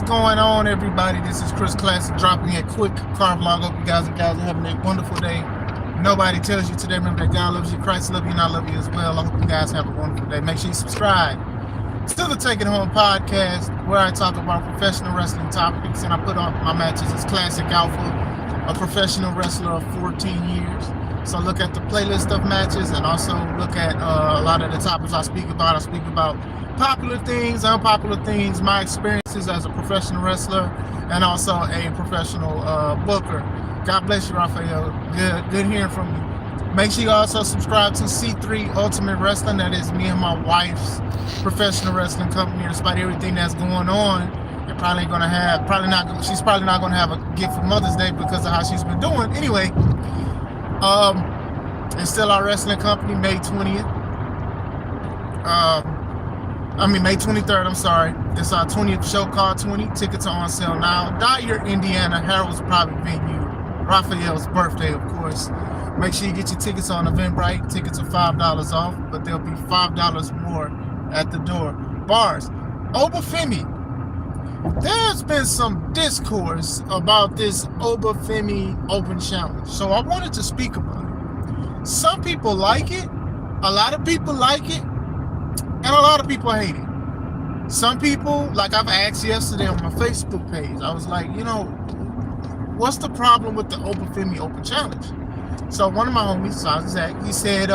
going on, everybody? This is Chris Classic dropping a quick car vlog. Hope you guys and gals are having a wonderful day. Nobody tells you today, remember that God loves you, Christ loves you, and I love you as well. I hope you guys have a wonderful day. Make sure you subscribe to the Take It Home podcast, where I talk about professional wrestling topics, and I put on my matches as Classic Alpha, a professional wrestler of 14 years. So look at the playlist of matches, and also look at a lot of the topics I speak about. I speak about popular things, unpopular things, my experiences as a professional wrestler, and also a professional booker. God bless you, Raphael. Good hearing from you. Make sure you also subscribe to C3 Ultimate Wrestling. That is me and my wife's professional wrestling company. Despite everything that's going on, she's probably not gonna have a gift for Mother's Day because of how she's been doing. Anyway, it's still our wrestling company, May 20th. May 23rd, I'm sorry. It's our 20th show called 20. Tickets are on sale now. Dyer, Indiana, Harold's private venue. Raphael's birthday, of course. Make sure you get your tickets on Eventbrite. Tickets are $5 off, but there'll be $5 more at the door. Bars. Oba Femi. There's been some discourse about this Oba Femi Open Challenge, so I wanted to speak about it. Some people like it, a lot of people like it, and a lot of people hate it. Some people, like I've asked yesterday on my Facebook page, I was like, what's the problem with the Oba Femi Open Challenge? So one of my homies, Zach, he said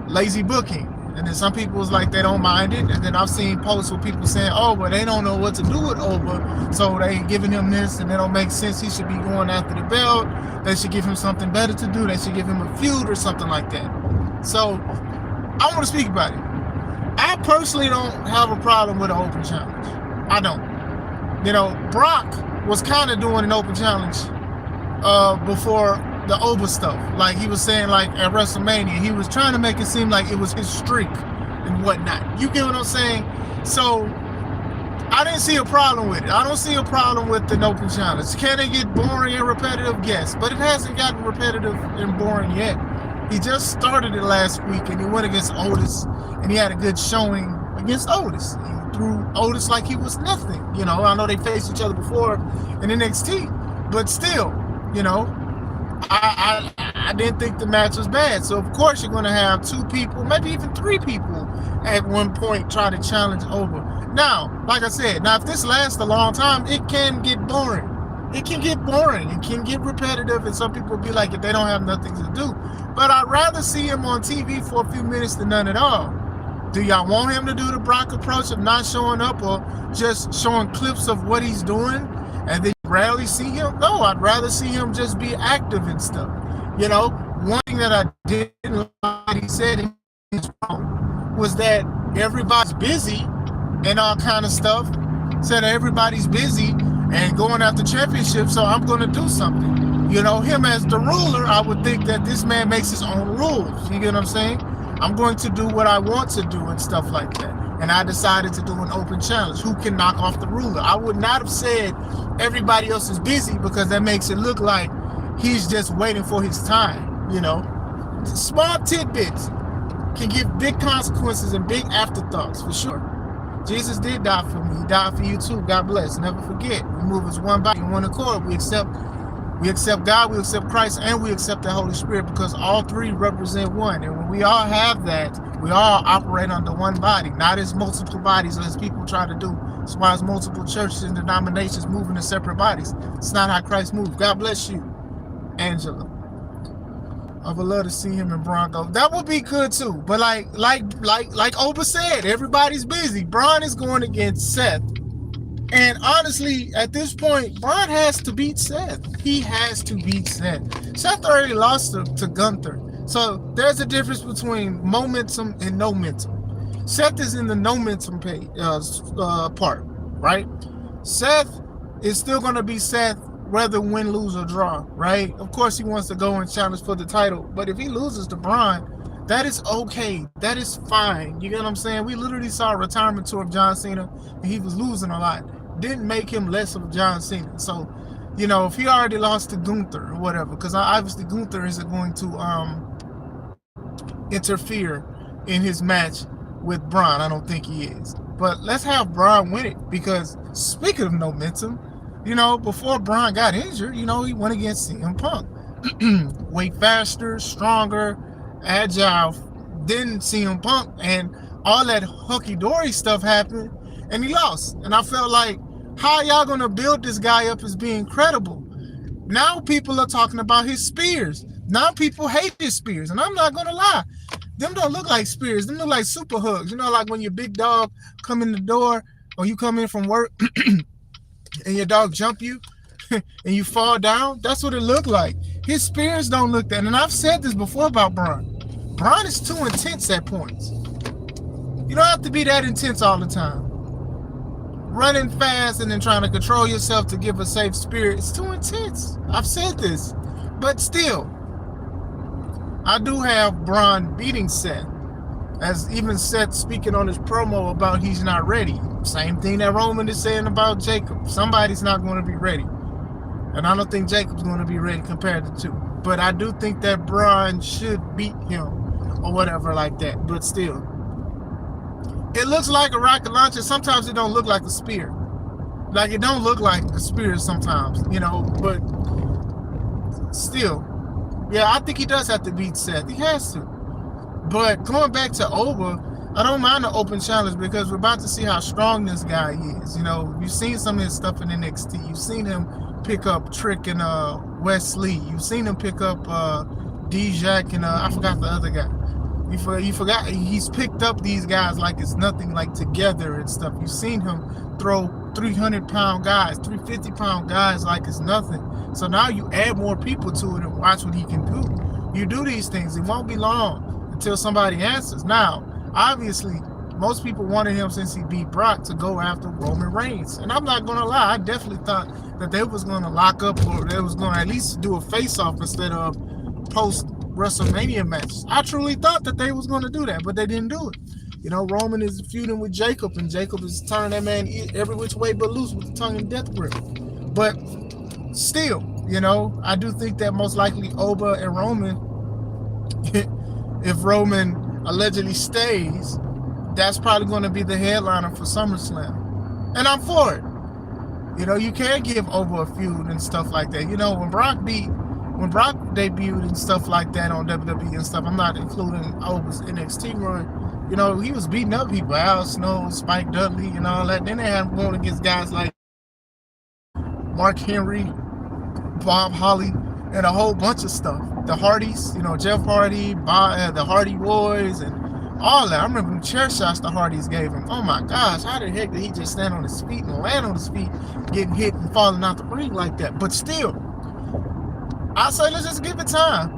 lazy booking. And then some people was like, they don't mind it. And then I've seen posts with people saying, oh, but they don't know what to do with Oba, so they giving him this, and it don't make sense. He should be going after the belt. They should give him something better to do. They should give him a feud or something like that. So I want to speak about it. I personally don't have a problem with an open challenge. I don't. Brock was kind of doing an open challenge before the Oba stuff. Like he was saying, like at WrestleMania, he was trying to make it seem like it was his streak and whatnot. You get what I'm saying? So I didn't see a problem with it. I don't see a problem with the open challenge. Can it get boring and repetitive? Yes, but it hasn't gotten repetitive and boring yet. He just started it last week, and he went against Otis, and he had a good showing against Otis. He threw Otis like he was nothing. I know they faced each other before in NXT, but still, I didn't think the match was bad. So of course you're going to have two people, maybe even three people at one point try to challenge Oba. Now, like I said, if this lasts a long time, it can get boring. It can get boring. It can get repetitive, and some people be like, if they don't have nothing to do. But I'd rather see him on TV for a few minutes than none at all. Do y'all want him to do the Brock approach of not showing up, or just showing clips of what he's doing and then rarely see him? No, I'd rather see him just be active and stuff. One thing that I didn't like he said in his phone was that everybody's busy and all kind of stuff. Said everybody's busy and going after championships, so I'm going to do something. Him as the ruler, I would think that this man makes his own rules. You get what I'm saying? I'm going to do what I want to do and stuff like that. And I decided to do an open challenge. Who can knock off the ruler? I would not have said everybody else is busy, because that makes it look like he's just waiting for his time. Small tidbits can give big consequences and big afterthoughts, for sure. Jesus did die for me. He died for you too. God bless. Never forget. We move as one body in one accord. We accept God, we accept Christ, and we accept the Holy Spirit, because all three represent one. And when we all have that, we all operate under one body, not as multiple bodies as people try to do. That's why it's multiple churches and denominations moving in separate bodies. It's not how Christ moved. God bless you, Angela. I would love to see him in Bronco. That would be good too. But like Oba said, everybody's busy. Braun is going against Seth. And honestly, at this point, Braun has to beat Seth. He has to beat Seth. Seth already lost to Gunther. So there's a difference between momentum and no momentum. Seth is in the no momentum part, right? Seth is still going to be Seth, whether win, lose, or draw, right? Of course, he wants to go and challenge for the title. But if he loses to Braun, that is okay. That is fine. You get what I'm saying? We literally saw a retirement tour of John Cena, and he was losing a lot. Didn't make him less of John Cena. So, if he already lost to Gunther or whatever, because obviously Gunther isn't going to interfere in his match with Braun. I don't think he is. But let's have Braun win it, because Speaking of momentum, before Braun got injured, he went against CM Punk. Way faster, stronger, agile than CM Punk, and all that hunky dory stuff happened, and he lost. And I felt like, how y'all gonna build this guy up as being credible? Now people are talking about his spears. Now people hate his spears, and I'm not gonna lie. Them don't look like spears. Them look like super hugs. Like when your big dog come in the door, or you come in from work and your dog jump you and you fall down. That's what it looked like. His spears don't look that. And I've said this before about Braun. Braun is too intense at points. You don't have to be that intense all the time. Running fast and then trying to control yourself to give a safe spirit, it's too intense. I've said this. But still, I do have Braun beating Seth. As even Seth speaking on his promo about he's not ready. Same thing that Roman is saying about Jacob. Somebody's not going to be ready. And I don't think Jacob's going to be ready compared to two. But I do think that Braun should beat him or whatever like that. But still, it looks like a rocket launcher. Sometimes it don't look like a spear. Like it don't look like a spear sometimes, but still. Yeah, I think he does have to beat Seth. He has to. But going back to Oba, I don't mind the open challenge because we're about to see how strong this guy is. You've seen some of his stuff in NXT. You've seen him pick up Trick and Wesley. You've seen him pick up D-Jack and I forgot the other guy. You forgot he's picked up these guys like it's nothing, like together and stuff. You've seen him throw 300-pound guys, 350-pound guys like it's nothing. So now you add more people to it and watch what he can do. You do these things, it won't be long until somebody answers. Now, obviously, most people wanted him since he beat Brock to go after Roman Reigns. And I'm not going to lie, I definitely thought that they was going to lock up or they was going to at least do a face-off instead of post-WrestleMania matches. I truly thought that they was going to do that, but they didn't do it. Roman is feuding with Jacob, and Jacob is turning that man every which way but loose with the tongue and death grip. But still, I do think that most likely Oba and Roman, if Roman allegedly stays, that's probably going to be the headliner for SummerSlam. And I'm for it. You can give Oba a feud and stuff like that. When Brock debuted and stuff like that on WWE and stuff, I'm not including Oba's NXT run. He was beating up people, Al Snow, Spike Dudley, and all that. Then they had him going against guys like Mark Henry, Bob Holly, and a whole bunch of stuff. The Hardys, Jeff Hardy, the Hardy Boys, and all that. I remember the chair shots the Hardys gave him. Oh my gosh, how the heck did he just stand on his feet and land on his feet, getting hit and falling out the ring like that? But still, I say let's just give it time.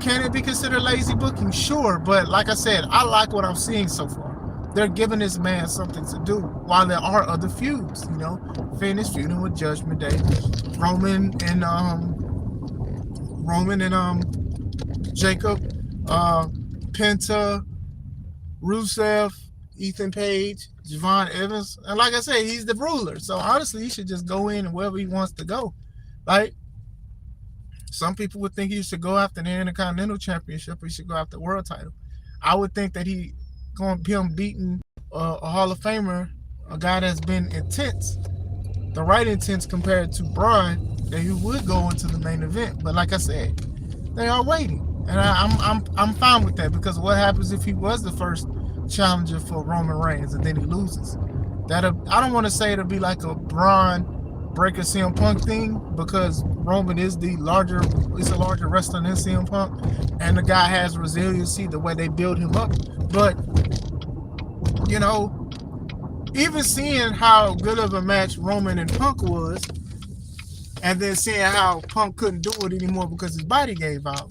Can it be considered lazy booking? Sure, but like I said, I like what I'm seeing so far. They're giving this man something to do while there are other feuds. Finn is feuding with Judgment Day, Roman and Jacob, Penta, Rusev, Ethan Page, Javon Evans, and like I said, he's the ruler. So honestly, he should just go in wherever he wants to go. Like, some people would think he should go after the Intercontinental Championship, or he should go after the world title. I would think that him beating a Hall of Famer, a guy that's been intense, the right intense compared to Braun, that he would go into the main event. But like I said, they are waiting, and I'm fine with that, because what happens if he was the first challenger for Roman Reigns and then he loses? I don't want to say it'll be like a Braun break a CM Punk thing, because Roman is a larger wrestler than CM Punk, and the guy has resiliency the way they build him up. But even seeing how good of a match Roman and Punk was, and then seeing how Punk couldn't do it anymore because his body gave out,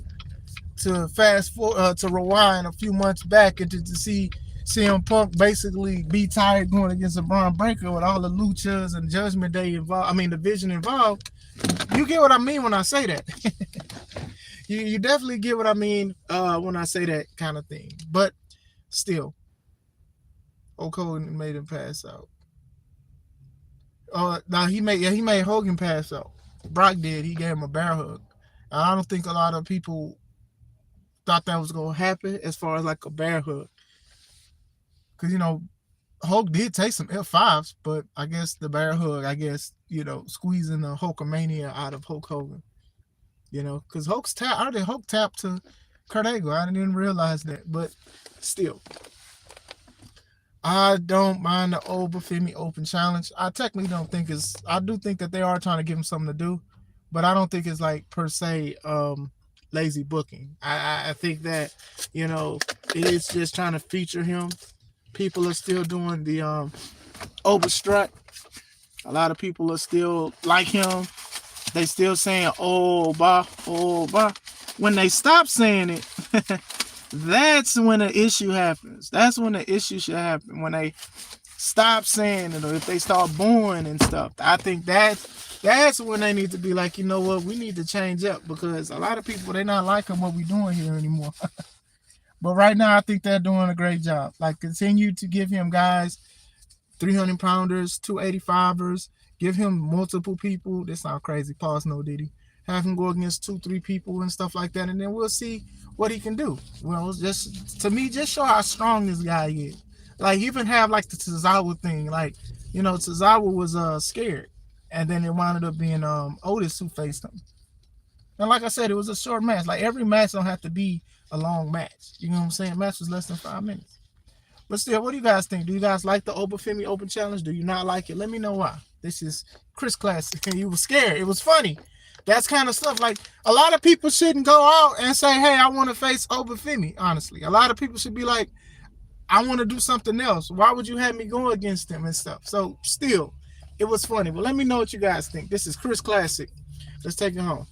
to fast forward to rewind a few months back and to see CM Punk basically be tired going against a Braun Breaker with all the luchas and Judgment Day involved, Division involved. You get what I mean when I say that. you definitely get what I mean when I say that kind of thing. But still, Hulk Hogan made him pass out. Now he made Hogan pass out. Brock did. He gave him a bear hug. And I don't think a lot of people thought that was going to happen as far as like a bear hug. Because, Hulk did take some F5s, but I guess the bear hug, I guess, squeezing the Hulkamania out of Hulk Hogan. Because I already Hulk tapped to Kurt Angle. I didn't even realize that. But still, I don't mind the Femi Open Challenge. I technically don't think I do think that they are trying to give him something to do, but I don't think it's like per se lazy booking. I think that, it is just trying to feature him. People are still doing the overstrut. A lot of people are still like him. They still saying, oh, bah, oh, bah. When they stop saying it, that's when the issue happens. That's when the issue should happen. When they stop saying it, or if they start booing and stuff. I think that's when they need to be like, you know what, we need to change up, because a lot of people, they're not liking what we're doing here anymore. But right now, I think they're doing a great job. Like, continue to give him guys 300 pounders, 285ers, give him multiple people. This sounds crazy. Pause, no Diddy. Have him go against 2-3 people and stuff like that, and then we'll see what he can do. Well, just to me, just show how strong this guy is. Like, even have like the Tozawa thing. Like, Tozawa was scared, and then it wound up being Otis who faced him. And like I said, it was a short match. Like, every match don't have to be a long match. You know what I'm saying? Match was less than 5 minutes. But still, what do you guys think? Do you guys like the Femi Open Challenge? Do you not like it? Let me know why. This is Chris Classic, and you were scared. It was funny. That's kind of stuff. Like, a lot of people shouldn't go out and say, hey, I want to face Femi, honestly. A lot of people should be like, I want to do something else. Why would you have me go against him and stuff? So, still, it was funny. But let me know what you guys think. This is Chris Classic. Let's take it home.